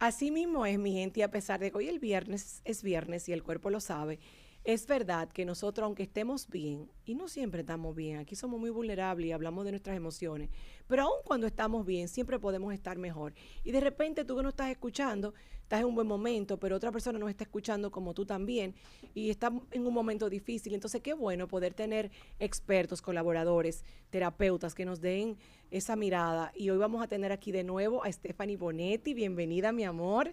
Así mismo es, mi gente, y a pesar de que hoy el viernes es viernes y el cuerpo lo sabe, es verdad que nosotros, aunque estemos bien, y no siempre estamos bien, aquí somos muy vulnerables y hablamos de nuestras emociones, pero aun cuando estamos bien, siempre podemos estar mejor. Y de repente tú que no estás escuchando, estás en un buen momento, pero otra persona no está escuchando como tú también, y está en un momento difícil. Entonces, qué bueno poder tener expertos, colaboradores, terapeutas que nos den esa mirada. Y hoy vamos a tener aquí de nuevo a Stephanie Bonetti. Bienvenida, mi amor.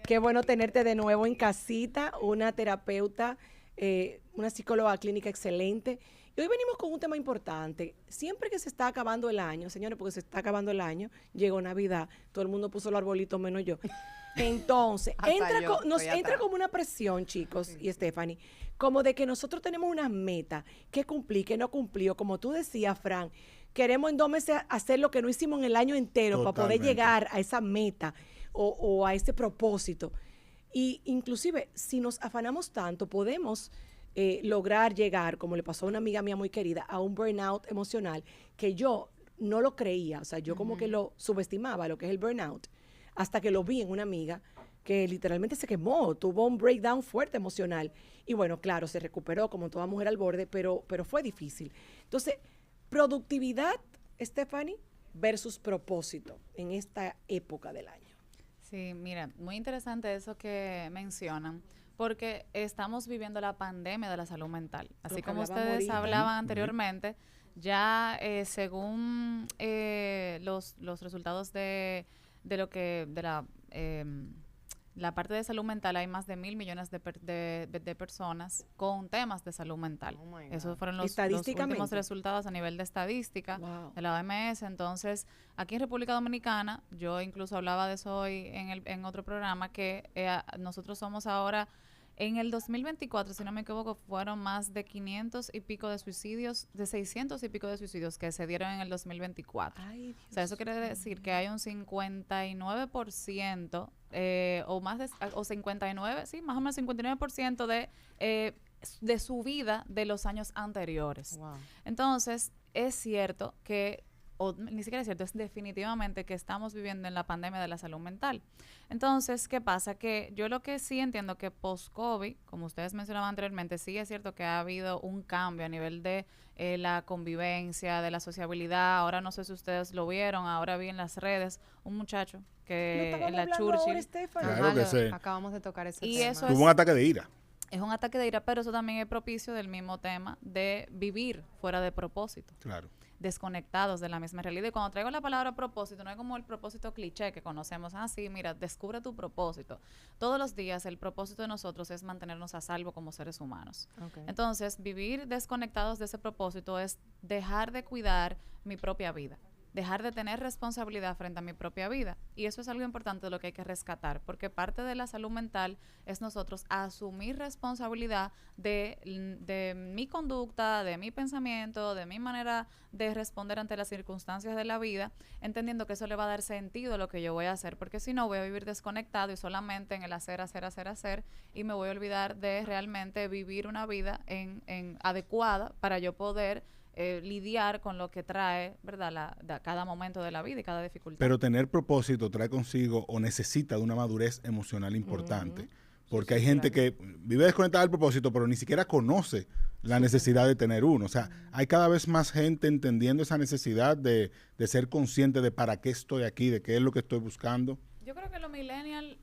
Qué bueno tenerte de nuevo en casita, una terapeuta, una psicóloga clínica excelente. Y hoy venimos con un tema importante. Siempre que se está acabando el año, señores, porque se está acabando el año, llegó Navidad, todo el mundo puso los arbolitos menos yo. Entonces, nos entra como una presión, chicos y Stephanie, como de que nosotros tenemos unas metas que cumplí, que no cumplió. Como tú decías, Fran, queremos en 2 meses hacer lo que no hicimos en el año entero para poder llegar a esa meta o a ese propósito. Y inclusive, si nos afanamos tanto, podemos lograr llegar, como le pasó a una amiga mía muy querida, a un burnout emocional que yo no lo creía. O sea, yo como que lo subestimaba, lo que es el burnout, hasta que lo vi en una amiga que literalmente se quemó, tuvo un breakdown fuerte emocional. Y bueno, claro, se recuperó como toda mujer al borde, pero fue difícil. Entonces, productividad, Stephanie, versus propósito en esta época del año. Sí, mira, muy interesante eso que mencionan, porque estamos viviendo la pandemia de la salud mental. Así como ustedes hablaban anteriormente, ya según los resultados de lo que, la parte de salud mental, hay más de 1.000 millones de personas con temas de salud mental. Esos fueron los últimos resultados a nivel de estadística de la OMS. Entonces, aquí en República Dominicana, yo incluso hablaba de eso hoy en otro programa, que nosotros somos ahora, en el 2024, si no me equivoco, fueron más de 500 y pico de suicidios, de 600 y pico de suicidios que se dieron en el 2024. Ay, o sea, eso quiere decir que hay un 59% o más o 59, sí, más o menos 59% de subida de los años anteriores. Wow. Entonces, es cierto que, o ni siquiera es cierto, es definitivamente que estamos viviendo en la pandemia de la salud mental. Entonces, ¿qué pasa? Que yo lo que sí entiendo que post-COVID, como ustedes mencionaban anteriormente, sí es cierto que ha habido un cambio a nivel de la convivencia, de la sociabilidad. Ahora no sé si ustedes lo vieron, ahora vi en las redes un muchacho que en la Churchill. Claro que sí. Acabamos de tocar ese y tema. Eso tuvo un ataque de ira. Es un ataque de ira, pero eso también es propicio del mismo tema de vivir fuera de propósito. Claro. Desconectados de la misma realidad. Y cuando traigo la palabra propósito, no es como el propósito cliché que conocemos. Sí, mira, descubre tu propósito. Todos los días el propósito de nosotros es mantenernos a salvo como seres humanos. Okay. Entonces, vivir desconectados de ese propósito es dejar de cuidar mi propia vida, dejar de tener responsabilidad frente a mi propia vida. Y eso es algo importante de lo que hay que rescatar, porque parte de la salud mental es nosotros asumir responsabilidad de mi conducta, de mi pensamiento, de mi manera de responder ante las circunstancias de la vida, entendiendo que eso le va a dar sentido a lo que yo voy a hacer, porque si no voy a vivir desconectado y solamente en el hacer, y me voy a olvidar de realmente vivir una vida en adecuada para yo poder lidiar con lo que trae, ¿verdad? Cada momento de la vida y cada dificultad. Pero tener propósito trae consigo o necesita de una madurez emocional importante. Porque hay gente que vive desconectada del propósito, pero ni siquiera conoce la necesidad de tener uno. O sea, hay cada vez más gente entendiendo esa necesidad de ser consciente de para qué estoy aquí, de qué es lo que estoy buscando. Yo creo que los millennials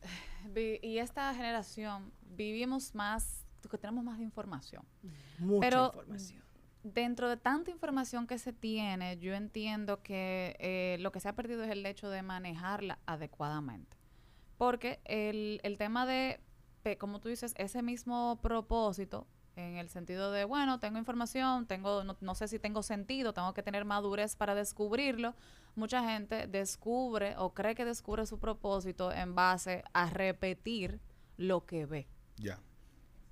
y esta generación vivimos más, que tenemos más información. Mucha información. Dentro de tanta información que se tiene, yo entiendo que lo que se ha perdido es el hecho de manejarla adecuadamente. Porque el tema de, como tú dices, ese mismo propósito, en el sentido de, bueno, tengo información, no sé si tengo sentido, tengo que tener madurez para descubrirlo. Mucha gente descubre o cree que descubre su propósito en base a repetir lo que ve. Ya.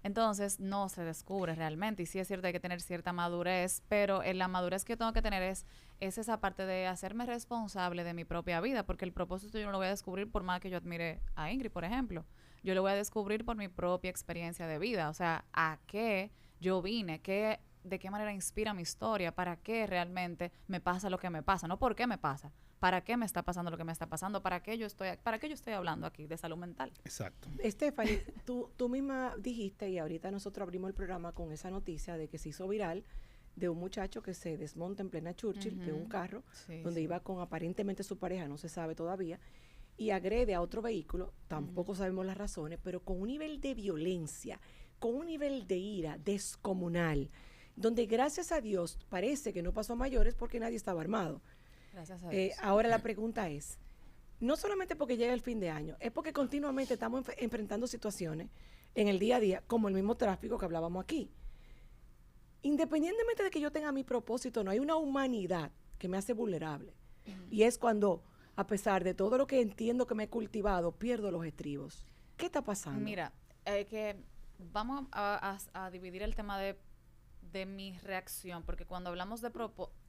Entonces no se descubre realmente, y sí es cierto, hay que tener cierta madurez, pero la madurez que tengo que tener es esa parte de hacerme responsable de mi propia vida, porque el propósito yo no lo voy a descubrir por más que yo admire a Ingrid, por ejemplo. Yo lo voy a descubrir por mi propia experiencia de vida, o sea, a qué yo vine, de qué manera inspira mi historia, para qué realmente me pasa lo que me pasa, no por qué me pasa, ¿para qué me está pasando lo que me está pasando? ¿Para qué yo estoy hablando aquí de salud mental? Exacto. Stephanie, tú misma dijiste, y ahorita nosotros abrimos el programa con esa noticia de que se hizo viral de un muchacho que se desmonta en plena Churchill de un carro, donde iba con aparentemente su pareja, no se sabe todavía, y agrede a otro vehículo, tampoco sabemos las razones, pero con un nivel de violencia, con un nivel de ira descomunal, donde gracias a Dios parece que no pasó a mayores porque nadie estaba armado. Gracias a Dios. Ahora la pregunta es, no solamente porque llega el fin de año, es porque continuamente estamos enfrentando situaciones en el día a día, como el mismo tráfico que hablábamos aquí. Independientemente de que yo tenga mi propósito, no hay una humanidad que me hace vulnerable. Y es cuando, a pesar de todo lo que entiendo que me he cultivado, pierdo los estribos. ¿Qué está pasando? Mira, que vamos a dividir el tema de mi reacción, porque cuando hablamos de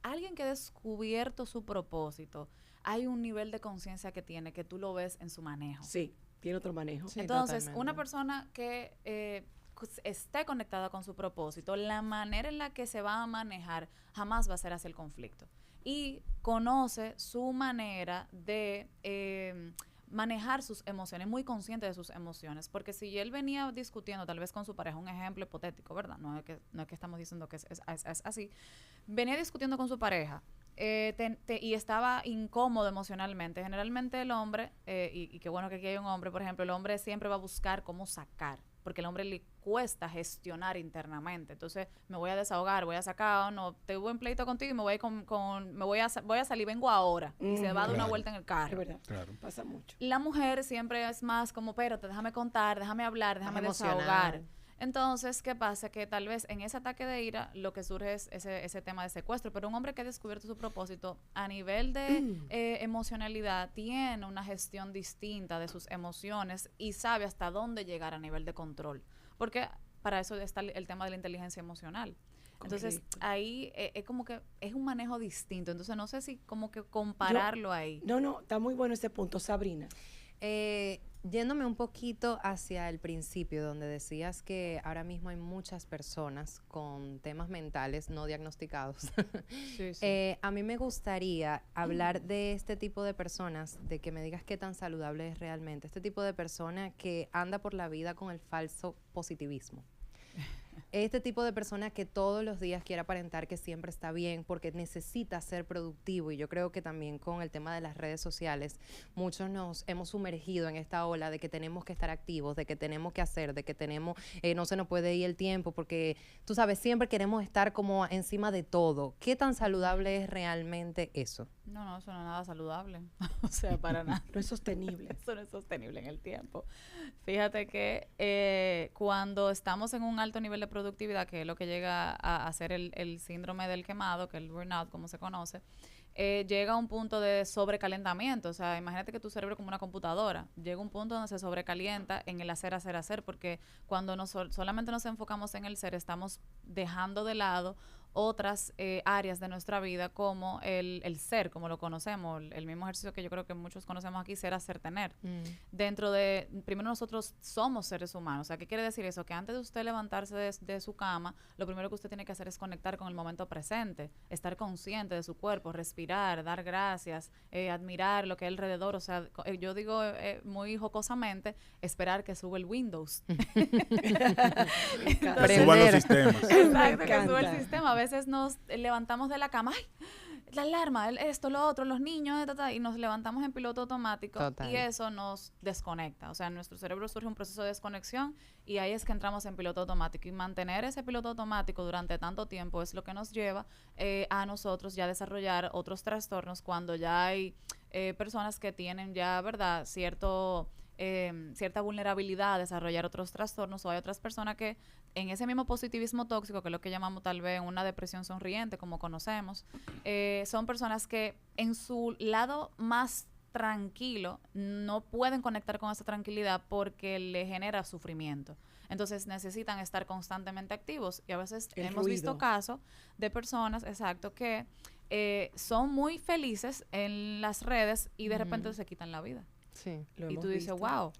alguien que ha descubierto su propósito, hay un nivel de conciencia que tiene, que tú lo ves en su manejo. Sí, tiene otro manejo. Sí, entonces, una persona que esté conectada con su propósito, la manera en la que se va a manejar jamás va a ser hacia el conflicto. Y conoce su manera de manejar sus emociones, muy consciente de sus emociones, porque si él venía discutiendo tal vez con su pareja, un ejemplo hipotético, ¿verdad? No es que estamos diciendo que es así, venía discutiendo con su pareja y estaba incómodo emocionalmente. Generalmente el hombre, y qué bueno que aquí hay un hombre, por ejemplo, el hombre siempre va a buscar cómo sacar, porque al hombre le cuesta gestionar internamente. Entonces, me voy a desahogar, voy a sacar, no, tuve un pleito contigo y me voy voy a salir, vengo ahora. Y se va a dar una vuelta en el carro. Es verdad, pasa mucho. La mujer siempre es más como, espérate, déjame contar, déjame hablar, déjame desahogar. Entonces, ¿qué pasa? Que tal vez en ese ataque de ira lo que surge es ese tema de secuestro, pero un hombre que ha descubierto su propósito a nivel de emocionalidad tiene una gestión distinta de sus emociones y sabe hasta dónde llegar a nivel de control, porque para eso está el tema de la inteligencia emocional. Entonces, ahí es como que es un manejo distinto, entonces no sé si como que compararlo ahí. No, está muy bueno ese punto, Sabrina. Yéndome un poquito hacia el principio, donde decías que ahora mismo hay muchas personas con temas mentales no diagnosticados. Sí. A mí me gustaría hablar de este tipo de personas, de que me digas qué tan saludable es realmente. Este tipo de persona que anda por la vida con el falso positivismo. Este tipo de persona que todos los días quiere aparentar que siempre está bien porque necesita ser productivo, y yo creo que también con el tema de las redes sociales muchos nos hemos sumergido en esta ola de que tenemos que estar activos, de que tenemos que hacer, de que tenemos no se nos puede ir el tiempo porque tú sabes, siempre queremos estar como encima de todo. ¿Qué tan saludable es realmente eso? No, eso no es nada saludable. O sea, para nada. No es sostenible. Eso no es sostenible en el tiempo. Fíjate que cuando estamos en un alto nivel de productividad, que es lo que llega a ser el síndrome del quemado, que es el burnout, como se conoce, llega a un punto de sobrecalentamiento. O sea, imagínate que tu cerebro es como una computadora. Llega un punto donde se sobrecalienta en el hacer, porque cuando solamente nos enfocamos en el ser, estamos dejando de lado otras áreas de nuestra vida, como el ser, como lo conocemos, el mismo ejercicio que yo creo que muchos conocemos aquí, ser, hacer, tener. Dentro de, primero nosotros somos seres humanos. O sea, ¿qué quiere decir eso? Que antes de usted levantarse de su cama, lo primero que usted tiene que hacer es conectar con el momento presente, estar consciente de su cuerpo, respirar, dar gracias, admirar lo que hay alrededor. O sea, yo digo muy jocosamente, esperar que sube el Windows. Que suban los sistemas. Exacto, que sube el sistema. A veces nos levantamos de la cama, ¡ay! La alarma, esto, lo otro, los niños, y nos levantamos en piloto automático. Total. Y eso nos desconecta. O sea, en nuestro cerebro surge un proceso de desconexión y ahí es que entramos en piloto automático. Y mantener ese piloto automático durante tanto tiempo es lo que nos lleva a nosotros ya desarrollar otros trastornos cuando ya hay personas que tienen ya, ¿verdad?, cierta vulnerabilidad a desarrollar otros trastornos, o hay otras personas que en ese mismo positivismo tóxico, que es lo que llamamos tal vez una depresión sonriente, como conocemos, son personas que en su lado más tranquilo no pueden conectar con esa tranquilidad porque le genera sufrimiento. Entonces necesitan estar constantemente activos, y a veces hemos visto casos de personas, exacto, que son muy felices en las redes y de repente se quitan la vida. Sí, y tú dices, wow.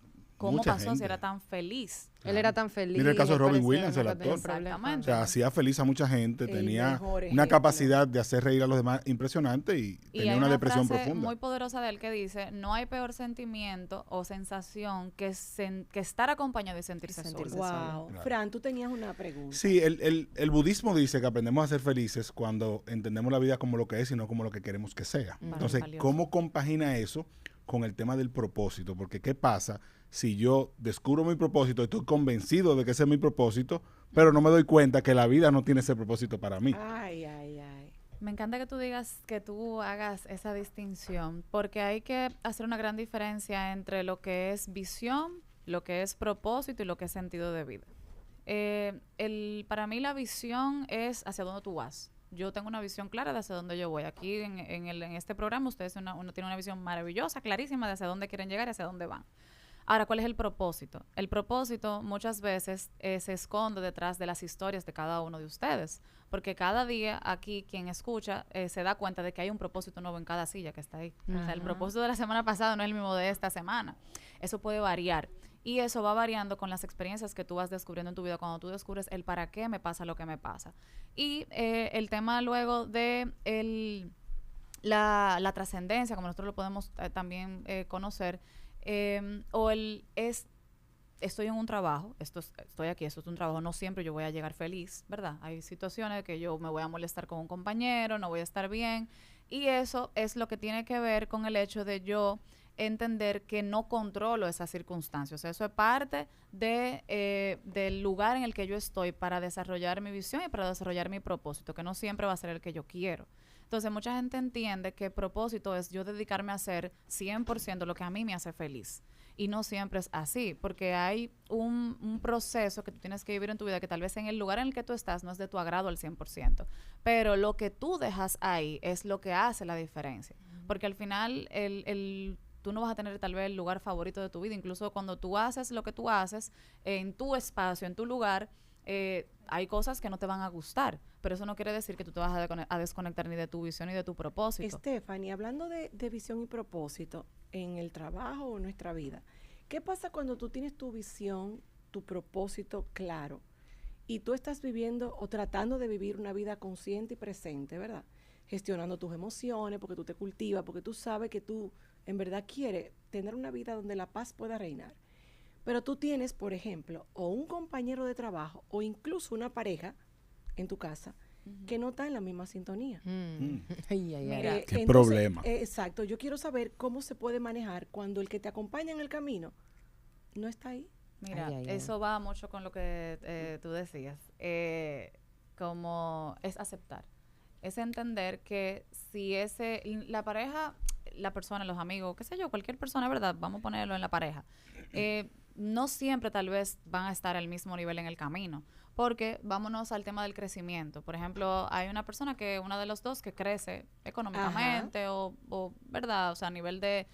cómo Mucha pasó gente. si era tan feliz. Él era tan feliz. Mira el caso de él Robin parecía Williams, no el tener actor. problemas. O Exactamente. sea, hacía feliz a mucha gente, El tenía mejor una ejemplo. capacidad de hacer reír a los demás impresionante y Y tenía hay una depresión frase profunda. muy poderosa de él que dice, no hay peor sentimiento o sensación que estar acompañado y sentirse Sentirse solo. solo. Wow. Claro. Fran, tú tenías una pregunta. Sí, el budismo dice que aprendemos a ser felices cuando entendemos la vida como lo que es y no como lo que queremos que sea. Entonces, Valioso. ¿cómo compagina eso con el tema del propósito? Porque ¿qué pasa si yo descubro mi propósito, estoy convencido de que ese es mi propósito, pero no me doy cuenta que la vida no tiene ese propósito para mí? Ay, ay, ay. Me encanta que tú digas, que tú hagas esa distinción, porque hay que hacer una gran diferencia entre lo que es visión, lo que es propósito y lo que es sentido de vida. Para mí la visión es hacia dónde tú vas. Yo tengo una visión clara de hacia dónde yo voy. Aquí en este programa ustedes uno tiene una visión maravillosa, clarísima de hacia dónde quieren llegar y hacia dónde van. Ahora, ¿cuál es el propósito? El propósito muchas veces se esconde detrás de las historias de cada uno de ustedes, porque cada día aquí quien escucha se da cuenta de que hay un propósito nuevo en cada silla que está ahí. O sea, el propósito de la semana pasada no es el mismo de esta semana. Eso puede variar. Y eso va variando con las experiencias que tú vas descubriendo en tu vida cuando tú descubres el para qué me pasa lo que me pasa. Y el tema luego de la trascendencia, como nosotros lo podemos también conocer, estoy en un trabajo, estoy aquí, esto es un trabajo, no siempre yo voy a llegar feliz, ¿verdad? Hay situaciones que yo me voy a molestar con un compañero, no voy a estar bien, y eso es lo que tiene que ver con el hecho de yo entender que no controlo esas circunstancias. O sea, eso es parte del lugar en el que yo estoy para desarrollar mi visión y para desarrollar mi propósito, que no siempre va a ser el que yo quiero. Entonces, mucha gente entiende que propósito es yo dedicarme a hacer 100% lo que a mí me hace feliz. Y no siempre es así, porque hay un proceso que tú tienes que vivir en tu vida que tal vez en el lugar en el que tú estás no es de tu agrado al 100%. Pero lo que tú dejas ahí es lo que hace la diferencia. Porque al final tú no vas a tener tal vez el lugar favorito de tu vida. Incluso cuando tú haces lo que tú haces en tu espacio, en tu lugar, hay cosas que no te van a gustar, pero eso no quiere decir que tú te vas a desconectar ni de tu visión ni de tu propósito. Stephanie, hablando de visión y propósito en el trabajo o en nuestra vida, ¿qué pasa cuando tú tienes tu visión, tu propósito claro y tú estás viviendo o tratando de vivir una vida consciente y presente, ¿verdad? Gestionando tus emociones, porque tú te cultivas, porque tú sabes que tú en verdad quieres tener una vida donde la paz pueda reinar. Pero tú tienes, por ejemplo, o un compañero de trabajo o incluso una pareja en tu casa que no está en la misma sintonía. Ay, ay, ay. Mira, Qué Entonces, problema. Exacto. Yo quiero saber cómo se puede manejar cuando el que te acompaña en el camino no está ahí. Mira, Ay, ay, ay. eso va mucho con lo que tú decías. Como es aceptar. Es entender que si la pareja, la persona, los amigos, qué sé yo, cualquier persona, ¿verdad? Vamos a ponerlo en la pareja. No siempre tal vez van a estar al mismo nivel en el camino. Porque vámonos al tema del crecimiento. Por ejemplo, hay una persona una de los dos que crece económicamente o ¿verdad? O sea, a nivel de,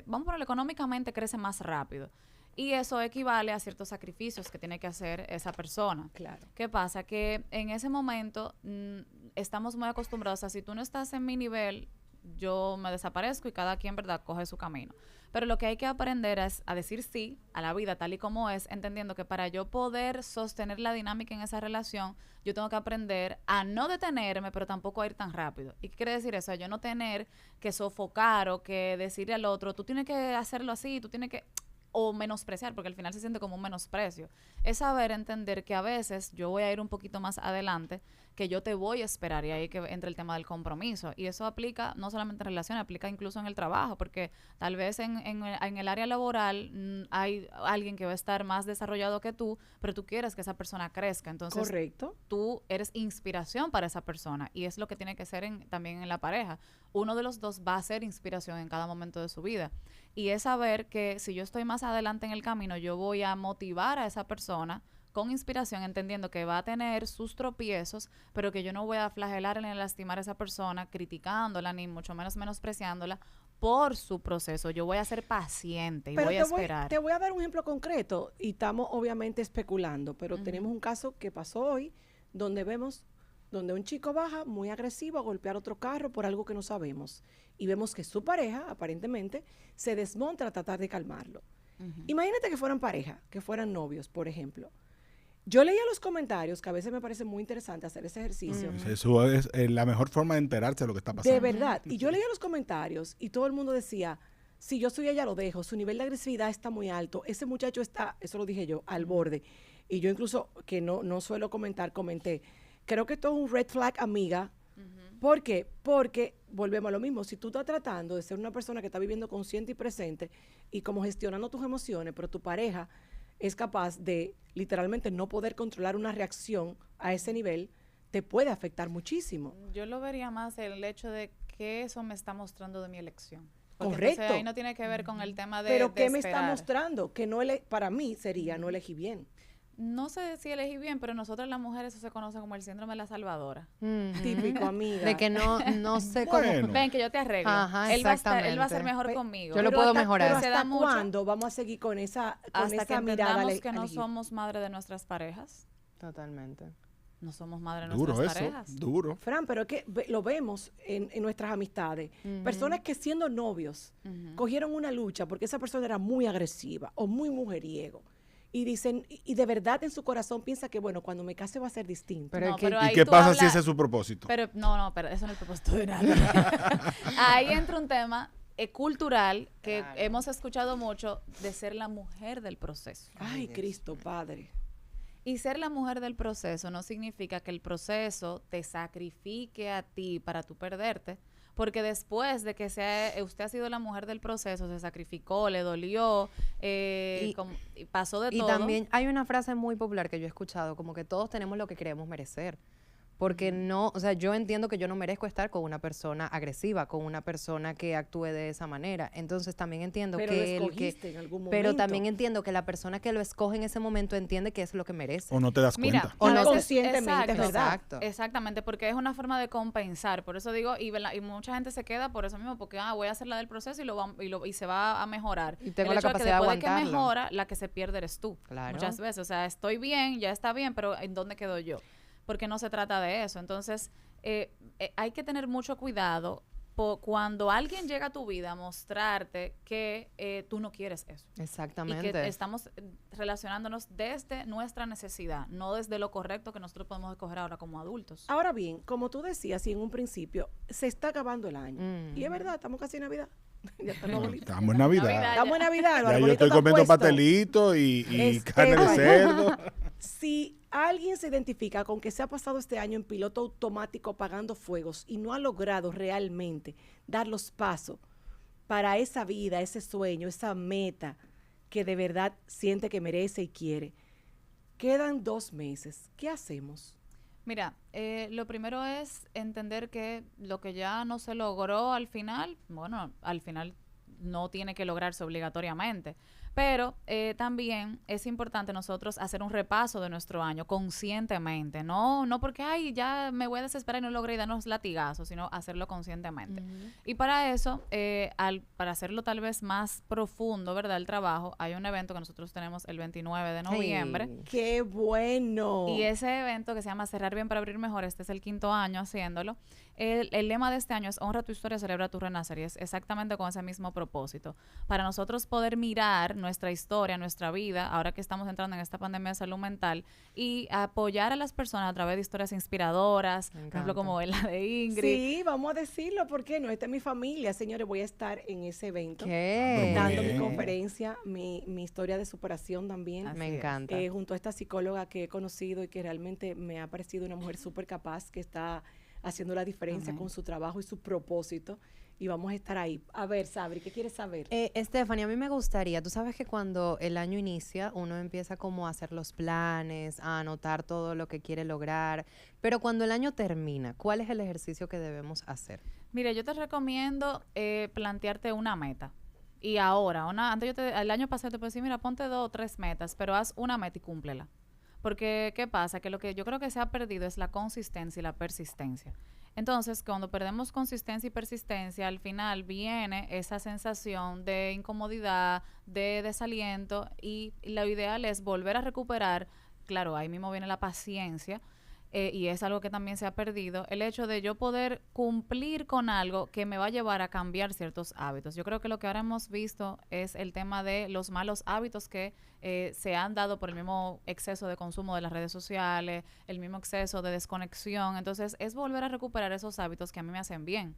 vamos a ponerlo económicamente, crece más rápido. Y eso equivale a ciertos sacrificios que tiene que hacer esa persona. Claro. ¿Qué pasa? Que en ese momento estamos muy acostumbrados a si tú no estás en mi nivel, yo me desaparezco y cada quien, ¿verdad?, coge su camino. Pero lo que hay que aprender es a decir sí a la vida tal y como es, entendiendo que para yo poder sostener la dinámica en esa relación, yo tengo que aprender a no detenerme, pero tampoco a ir tan rápido. ¿Y qué quiere decir eso? Yo no tener que sofocar o que decirle al otro, tú tienes que hacerlo así, tú tienes que... o menospreciar, porque al final se siente como un menosprecio. Es saber entender que a veces yo voy a ir un poquito más adelante, que yo te voy a esperar, y ahí que entra el tema del compromiso. Y eso aplica no solamente en relaciones, aplica incluso en el trabajo, porque tal vez en el área laboral hay alguien que va a estar más desarrollado que tú, pero tú quieres que esa persona crezca. Entonces, Correcto. tú eres inspiración para esa persona, y es lo que tiene que ser también en la pareja. Uno de los dos va a ser inspiración en cada momento de su vida. Y es saber que si yo estoy más adelante en el camino, yo voy a motivar a esa persona con inspiración, entendiendo que va a tener sus tropiezos, pero que yo no voy a flagelar ni lastimar a esa persona, criticándola, ni mucho menos menospreciándola por su proceso. Yo voy a ser paciente y Pero voy a esperar. te voy a dar un ejemplo concreto y estamos obviamente especulando, pero tenemos un caso que pasó hoy donde un chico baja muy agresivo a golpear otro carro por algo que no sabemos y vemos que su pareja aparentemente se desmonta a tratar de calmarlo. Imagínate que fueran pareja, que fueran novios, por ejemplo. Yo leía los comentarios, que a veces me parece muy interesante hacer ese ejercicio. Eso es la mejor forma de enterarse de lo que está pasando. De verdad. Y yo leía los comentarios y todo el mundo decía, si yo soy ella, lo dejo. Su nivel de agresividad está muy alto. Ese muchacho está, eso lo dije yo, al borde. Y yo incluso, que no suelo comentar, comenté, creo que esto es un red flag, amiga. ¿Por qué? Porque volvemos a lo mismo. Si tú estás tratando de ser una persona que está viviendo consciente y presente y como gestionando tus emociones, pero tu pareja es capaz de literalmente no poder controlar una reacción a ese nivel, te puede afectar muchísimo. Yo lo vería más el hecho de que eso me está mostrando de mi elección. Porque Correcto. Ahí no tiene que ver con el tema de Pero de ¿qué me está esperar. mostrando? Que no para mí sería no elegí bien. No sé si elegí bien, pero nosotras las mujeres eso se conoce como el síndrome de la salvadora. Típico, amiga. De que no sé Bueno. cómo. Ven, que yo te arreglo. Ajá, él va a ser exactamente. mejor conmigo. Yo lo puedo mejorar. Pero Se ¿hasta da mucho. cuándo vamos a seguir con esa Hasta que mirada? entendamos que no somos madre de nuestras parejas. Totalmente. No somos madre de Duro nuestras eso, parejas. duro. Fran, pero es que lo vemos en nuestras amistades. Personas que siendo novios cogieron una lucha porque esa persona era muy agresiva o muy mujeriego. Y dicen, y de verdad en su corazón piensa que, bueno, cuando me case va a ser distinto. Pero No, es que- pero ¿Y ahí qué tú pasa si hablas- ese es su propósito? Pero pero eso no es el propósito de nada. Ahí entra un tema cultural que Claro. hemos escuchado mucho de ser la mujer del proceso. Ay, Cristo, Padre. Y ser la mujer del proceso no significa que el proceso te sacrifique a ti para tú perderte, porque después de que usted ha sido la mujer del proceso, se sacrificó, le dolió, y pasó de Y todo. también hay una frase muy popular que yo he escuchado, como que todos tenemos lo que queremos merecer. Porque no, o sea, yo entiendo que yo no merezco estar con una persona agresiva, con una persona que actúe de esa manera. Entonces también entiendo Pero que lo escogiste en algún momento. pero también entiendo que la persona que lo escoge en ese momento entiende que es lo que merece. ¿O no te das Mira, cuenta? O a no veces- conscientemente, es verdad. Exacto. Exactamente, porque es una forma de compensar. Por eso digo, y mucha gente se queda por eso mismo, porque voy a hacer la del proceso y se va a mejorar. Y tengo El la hecho de que capacidad de después de que aguantarlo. mejora, la que se pierde eres tú. Claro. Muchas veces. O sea, estoy bien, ya está bien, pero ¿en dónde quedo yo? Porque no se trata de eso. Entonces, hay que tener mucho cuidado cuando alguien llega a tu vida a mostrarte que tú no quieres eso. Exactamente. Y que estamos relacionándonos desde nuestra necesidad, no desde lo correcto que nosotros podemos escoger ahora como adultos. Ahora bien, como tú decías, y en un principio, se está acabando el año. Y es verdad, estamos casi en Navidad. Ya está el No, arbolito. estamos en Navidad. Navidad. Estamos en Navidad, los Ya yo arbolitos estoy están comiendo puestos. pastelito y carne de Esteban. cerdo. Si alguien se identifica con que se ha pasado este año en piloto automático apagando fuegos y no ha logrado realmente dar los pasos para esa vida, ese sueño, esa meta que de verdad siente que merece y quiere, quedan 2 meses. ¿Qué hacemos? Mira, lo primero es entender que lo que ya no se logró al final, bueno, al final no tiene que lograrse obligatoriamente, pero también es importante nosotros hacer un repaso de nuestro año conscientemente, no porque, ay, ya me voy a desesperar y no logré y darnos latigazos, sino hacerlo conscientemente. Y para eso, para hacerlo tal vez más profundo, ¿verdad? El trabajo, hay un evento que nosotros tenemos el 29 de noviembre. Hey. ¡Qué bueno! Y ese evento que se llama Cerrar Bien para Abrir Mejor, este es el 5º año haciéndolo. El lema de este año es Honra tu historia, celebra tu renacer. Y es exactamente con ese mismo propósito. Para nosotros poder mirar nuestra historia, nuestra vida, ahora que estamos entrando en esta pandemia de salud mental, y apoyar a las personas a través de historias inspiradoras, por ejemplo, como la de Ingrid. Sí, vamos a decirlo, ¿por qué no? Esta es mi familia, señores, voy a estar en ese evento. ¿Qué? Dando Bien. mi conferencia, mi historia de superación también. Así Me es. encanta. Junto a esta psicóloga que he conocido y que realmente me ha parecido una mujer súper capaz, que está haciendo la diferencia Amén. con su trabajo y su propósito. Y vamos a estar ahí. A ver, Sabri, ¿qué quieres saber? Stephanie, a mí me gustaría, tú sabes que cuando el año inicia, uno empieza como a hacer los planes, a anotar todo lo que quiere lograr, pero cuando el año termina, ¿cuál es el ejercicio que debemos hacer? Mira, yo te recomiendo plantearte una meta. Y ahora, el año pasado te puedo decir, mira, ponte 2 o 3 metas, pero haz una meta y cúmplela. Porque, ¿qué pasa? Que lo que yo creo que se ha perdido es la consistencia y la persistencia. Entonces, cuando perdemos consistencia y persistencia, al final viene esa sensación de incomodidad, de desaliento, y lo ideal es volver a recuperar. Claro, ahí mismo viene la paciencia, y es algo que también se ha perdido, el hecho de yo poder cumplir con algo que me va a llevar a cambiar ciertos hábitos. Yo creo que lo que ahora hemos visto es el tema de los malos hábitos que se han dado por el mismo exceso de consumo de las redes sociales, el mismo exceso de desconexión. Entonces, es volver a recuperar esos hábitos que a mí me hacen bien.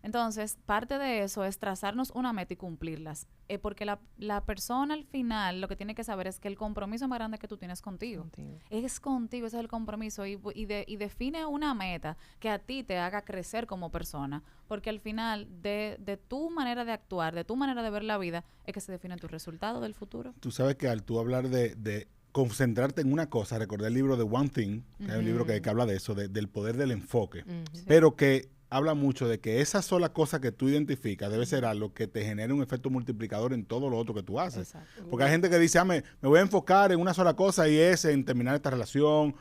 Entonces, parte de eso es trazarnos una meta y cumplirlas. Porque la persona al final lo que tiene que saber es que el compromiso más grande que tú tienes contigo. Es contigo, ese es el compromiso. Y define una meta que a ti te haga crecer como persona. Porque al final, de tu manera de actuar, de tu manera de ver la vida, es que se define tu resultado del futuro. Tú sabes que al tú hablar de concentrarte en una cosa, recordé el libro de One Thing, que es un libro que habla de eso, del poder del enfoque, pero que habla mucho de que esa sola cosa que tú identificas debe ser algo que te genere un efecto multiplicador en todo lo otro que tú haces. Exacto. Porque hay gente que dice, me voy a enfocar en una sola cosa y es en terminar esta relación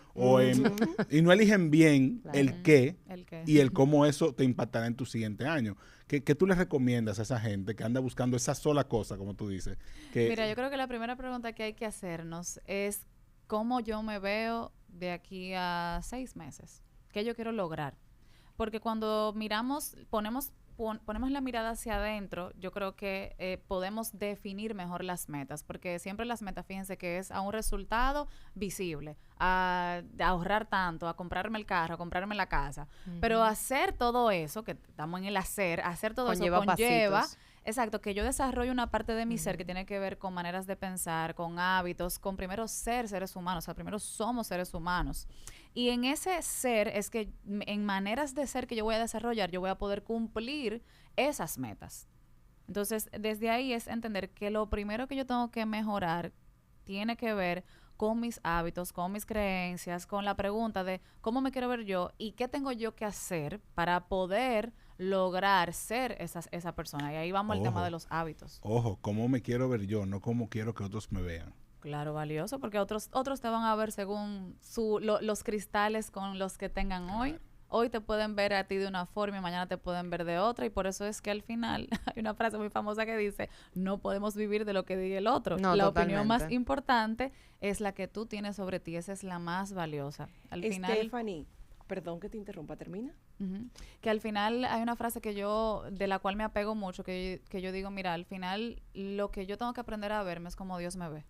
y no eligen bien el qué y el cómo eso te impactará en tu siguiente año. ¿Qué tú les recomiendas a esa gente que anda buscando esa sola cosa, como tú dices? Mira, yo creo que la primera pregunta que hay que hacernos es ¿cómo yo me veo de aquí a 6 meses? ¿Qué yo quiero lograr? Porque cuando ponemos la mirada hacia adentro, yo creo que podemos definir mejor las metas, porque siempre las metas, fíjense que es a un resultado visible, a ahorrar tanto, a comprarme el carro, a comprarme la casa, pero hacer todo eso, que estamos en el hacer todo eso conlleva exacto, que yo desarrollo una parte de mi ser que tiene que ver con maneras de pensar, con hábitos, con primero ser seres humanos, o sea, primero somos seres humanos. Y en ese ser es que, en maneras de ser que yo voy a desarrollar, yo voy a poder cumplir esas metas. Entonces, desde ahí es entender que lo primero que yo tengo que mejorar tiene que ver con mis hábitos, con mis creencias, con la pregunta de cómo me quiero ver yo y qué tengo yo que hacer para poder lograr ser esa persona. Y ahí vamos al tema de los hábitos. Ojo, cómo me quiero ver yo, no cómo quiero que otros me vean. Claro, valioso, porque otros te van a ver según los cristales con los que tengan hoy. Hoy te pueden ver a ti de una forma y mañana te pueden ver de otra, y por eso es que al final hay una frase muy famosa que dice, no podemos vivir de lo que diga el otro. No, la totalmente. opinión más importante es la que tú tienes sobre ti, esa es la más valiosa. Al final, Stephanie, perdón que te interrumpa, ¿termina? Que al final hay una frase de la cual me apego mucho, que yo digo, mira, al final lo que yo tengo que aprender a verme es como Dios me ve,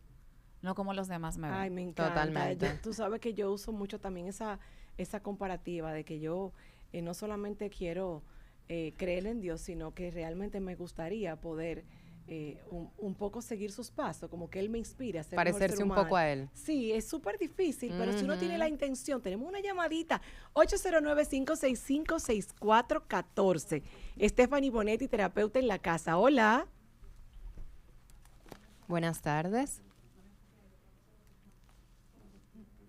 no como los demás me ven. Ay, me encanta. Totalmente. Tú sabes que yo uso mucho también esa comparativa de que yo no solamente quiero creer en Dios, sino que realmente me gustaría poder un poco seguir sus pasos, como que Él me inspira a ser parecerse mejor ser un humano. poco a Él. Sí, es súper difícil, pero si uno tiene la intención, tenemos una llamadita, 809-565-6414. Stephanie Bonetti, terapeuta en la casa. Hola. Buenas tardes.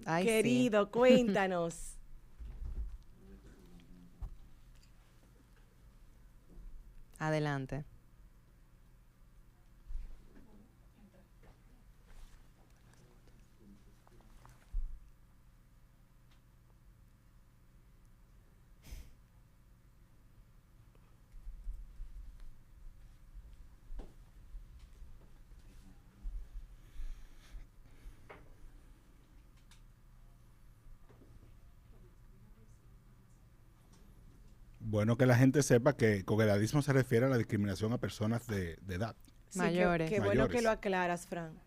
Ay, querido, sí. cuéntanos. Adelante. Bueno, que la gente sepa que con edadismo se refiere a la discriminación a personas de edad. Sí, Mayores. Qué bueno que lo aclaras, Fran.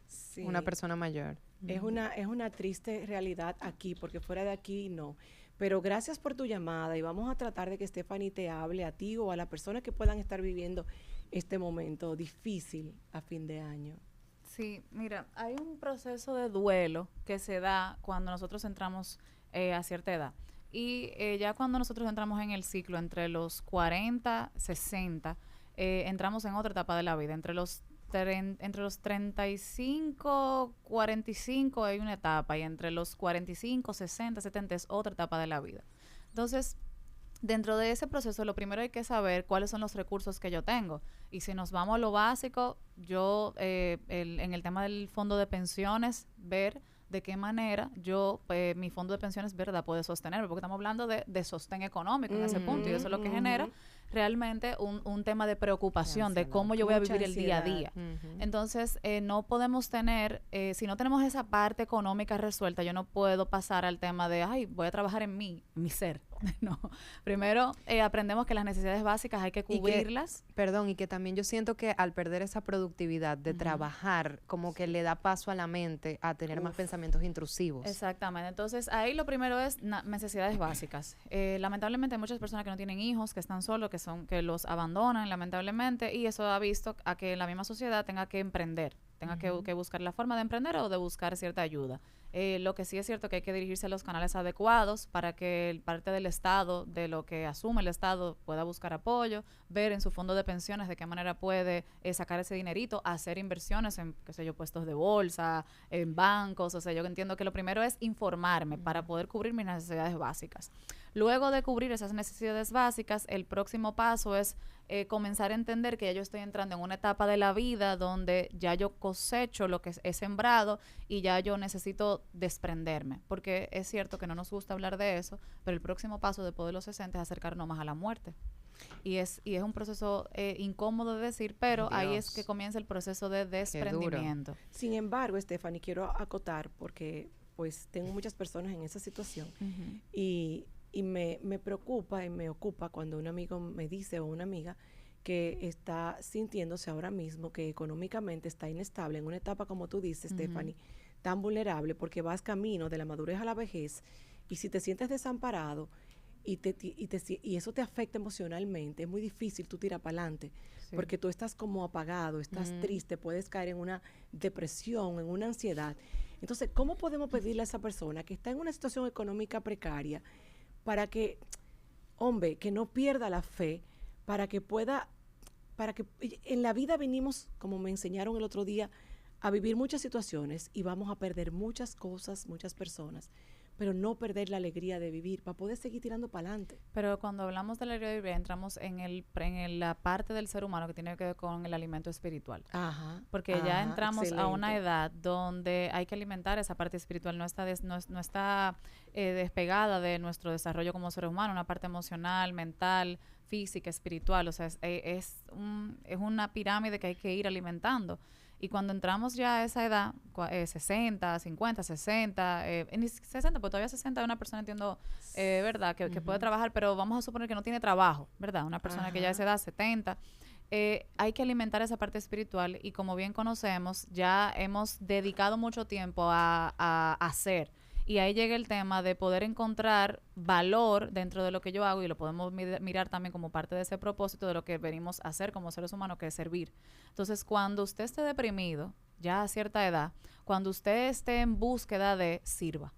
Sí. Una persona mayor. Es una triste realidad aquí, porque fuera de aquí no. Pero gracias por tu llamada y vamos a tratar de que Stephanie te hable a ti o a las personas que puedan estar viviendo este momento difícil a fin de año. Sí, mira, hay un proceso de duelo que se da cuando nosotros entramos a cierta edad. Y ya cuando nosotros entramos en el ciclo entre los 40, 60, entramos en otra etapa de la vida. Entre los 35, 45 hay una etapa, y entre los 45, 60, 70 es otra etapa de la vida. Entonces, dentro de ese proceso, lo primero hay que saber cuáles son los recursos que yo tengo. Y si nos vamos a lo básico, yo en el tema del fondo de pensiones, ver de qué manera yo, mi fondo de pensiones, ¿verdad?, puede sostenerme, porque estamos hablando de sostén económico en ese punto, y eso es lo que genera realmente un tema de preocupación de cómo yo voy a vivir el día a día. Entonces, no podemos tener, si no tenemos esa parte económica resuelta, yo no puedo pasar al tema de, ay, voy a trabajar en mi ser. No. Primero, aprendemos que las necesidades básicas hay que cubrirlas. Y que también yo siento que al perder esa productividad de trabajar, como que le da paso a la mente a tener más pensamientos intrusivos. Exactamente. Entonces, ahí lo primero es necesidades básicas. Lamentablemente hay muchas personas que no tienen hijos, que están solos, que los abandonan, lamentablemente, y eso ha visto a que la misma sociedad tenga que emprender, tenga que buscar la forma de emprender o de buscar cierta ayuda. Lo que sí es cierto que hay que dirigirse a los canales adecuados para que parte del Estado, de lo que asume el Estado, pueda buscar apoyo, ver en su fondo de pensiones de qué manera puede sacar ese dinerito, hacer inversiones en, qué sé yo, puestos de bolsa, en bancos. O sea, yo entiendo que lo primero es informarme para poder cubrir mis necesidades básicas. Luego de cubrir esas necesidades básicas, el próximo paso es comenzar a entender que ya yo estoy entrando en una etapa de la vida donde ya yo cosecho lo que he sembrado y ya yo necesito desprenderme, porque es cierto que no nos gusta hablar de eso, pero el próximo paso después de los 60 es acercarnos más a la muerte. Y es un proceso incómodo de decir, pero ahí es que comienza el proceso de desprendimiento. Sin embargo, Stephanie, quiero acotar, porque pues tengo muchas personas en esa situación y me preocupa y me ocupa cuando un amigo me dice o una amiga que está sintiéndose ahora mismo que económicamente está inestable en una etapa, como tú dices, Stephanie, tan vulnerable, porque vas camino de la madurez a la vejez, y si te sientes desamparado y eso te afecta emocionalmente, es muy difícil tú tirar para adelante, porque tú estás como apagado, estás triste, puedes caer en una depresión, en una ansiedad. Entonces, ¿cómo podemos pedirle a esa persona que está en una situación económica precaria para que, hombre, que no pierda la fe, para que en la vida venimos, como me enseñaron el otro día, a vivir muchas situaciones y vamos a perder muchas cosas, muchas personas, pero no perder la alegría de vivir para poder seguir tirando para adelante? Pero cuando hablamos de la alegría de vivir, entramos en la parte del ser humano que tiene que ver con el alimento espiritual. Porque ya entramos a una edad donde hay que alimentar esa parte espiritual, no está despegada de nuestro desarrollo como ser humano, una parte emocional, mental, física, espiritual. O sea, es una pirámide que hay que ir alimentando. Y cuando entramos ya a esa edad, 60, 50, 60, 60, pues todavía 60 es una persona, entiendo, ¿verdad? Que puede trabajar, pero vamos a suponer que no tiene trabajo, ¿verdad? Una persona que ya a esa edad, 70, hay que alimentar esa parte espiritual y como bien conocemos, ya hemos dedicado mucho tiempo a hacer. Y ahí llega el tema de poder encontrar valor dentro de lo que yo hago y lo podemos mirar también como parte de ese propósito de lo que venimos a hacer como seres humanos, que es servir. Entonces, cuando usted esté deprimido, ya a cierta edad, cuando usted esté en búsqueda de sirva.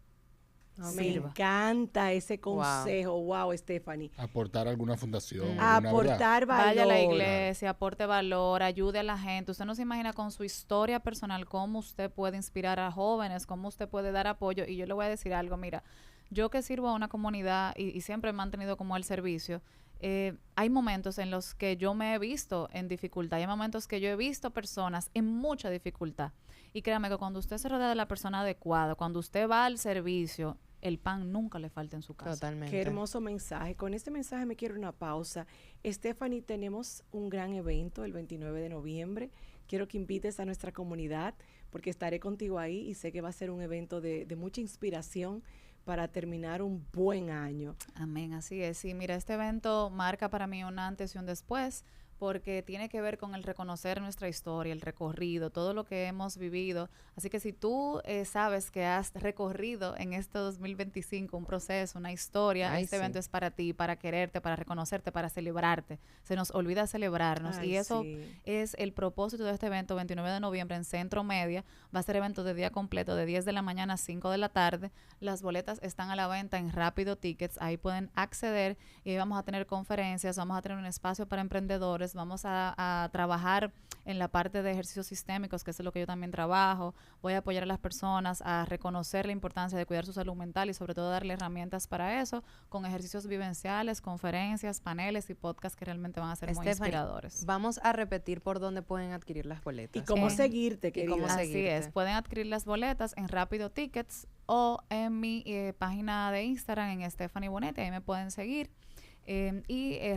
Me encanta ese consejo. Wow, Stephanie. Aportar a alguna fundación. Aportar valor. Vaya a la iglesia, aporte valor, ayude a la gente. Usted no se imagina con su historia personal cómo usted puede inspirar a jóvenes, cómo usted puede dar apoyo. Y yo le voy a decir algo, mira, yo que sirvo a una comunidad y siempre he mantenido como el servicio, hay momentos en los que yo me he visto en dificultad, hay momentos que yo he visto personas en mucha dificultad. Y créame que cuando usted se rodea de la persona adecuada, cuando usted va al servicio, el pan nunca le falta en su casa. Totalmente. Qué hermoso mensaje. Con este mensaje me quiero una pausa. Stephanie, tenemos un gran evento el 29 de noviembre. Quiero que invites a nuestra comunidad porque estaré contigo ahí y sé que va a ser un evento de mucha inspiración para terminar un buen año. Amén, así es. Sí, mira, este evento marca para mí un antes y un después, porque tiene que ver con el reconocer nuestra historia, el recorrido, todo lo que hemos vivido. Así que si tú sabes que has recorrido en este 2025 un proceso, una historia, este evento es para ti, para quererte, para reconocerte, para celebrarte. Se nos olvida celebrarnos y eso es el propósito de este evento, 29 de noviembre en Centro Media. Va a ser evento de día completo, de 10 de la mañana a 5 de la tarde. Las boletas están a la venta en Rápido Tickets, ahí pueden acceder y vamos a tener conferencias, vamos a tener un espacio para emprendedores, vamos a trabajar en la parte de ejercicios sistémicos, que es lo que yo también trabajo. Voy a apoyar a las personas a reconocer la importancia de cuidar su salud mental y sobre todo darle herramientas para eso, con ejercicios vivenciales, conferencias, paneles y podcasts que realmente van a ser muy inspiradores. Vamos a repetir por dónde pueden adquirir las boletas. Y cómo seguirte, querida. Así es, pueden adquirir las boletas en Rápido Tickets o en mi página de Instagram, en Stephanie Bonetti, ahí me pueden seguir.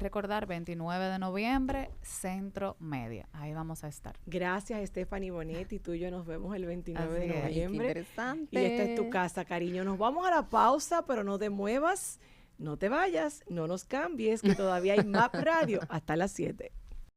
Recordar 29 de noviembre, Centro Media. Ahí vamos a estar. Gracias, Stephanie Bonetti. Tú y yo nos vemos el 29 Así de es, noviembre. qué interesante. Y esta es tu casa, cariño. Nos vamos a la pausa, pero no te muevas, no te vayas, no nos cambies, que todavía hay MAP Radio hasta las 7.